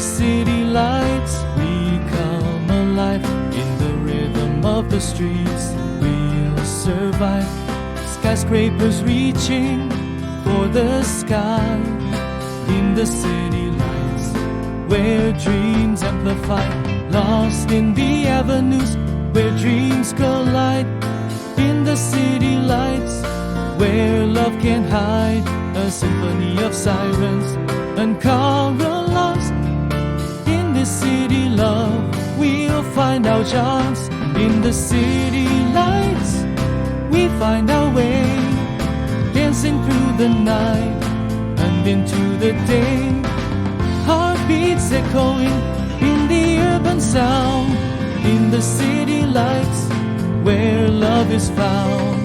the city lights, we come alive. In the rhythm of the streets, we'll survive. Skyscrapers reaching for the sky. In the city lights, where dreams amplify. Lost in the avenues, where dreams collide. In the city lights, where love can't hide. A symphony of sirens and lost. In this city love, we'll find our chance. In the city lights, we find our way, dancing through the night and into the day. Heartbeats echoing in the urban sound. In the city lights, where love is found.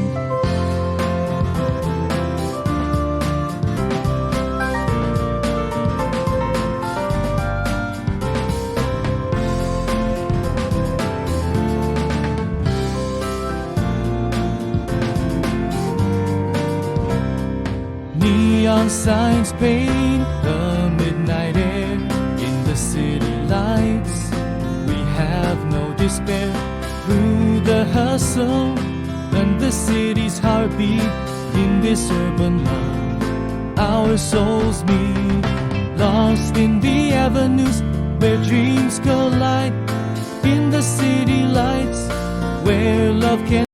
Neon signs paint the midnight air. In the city lights, we have no despair. Through the hustle and the city's heartbeat, in this urban love, our souls meet. Lost in the avenues, where dreams collide. In the city lights, where love can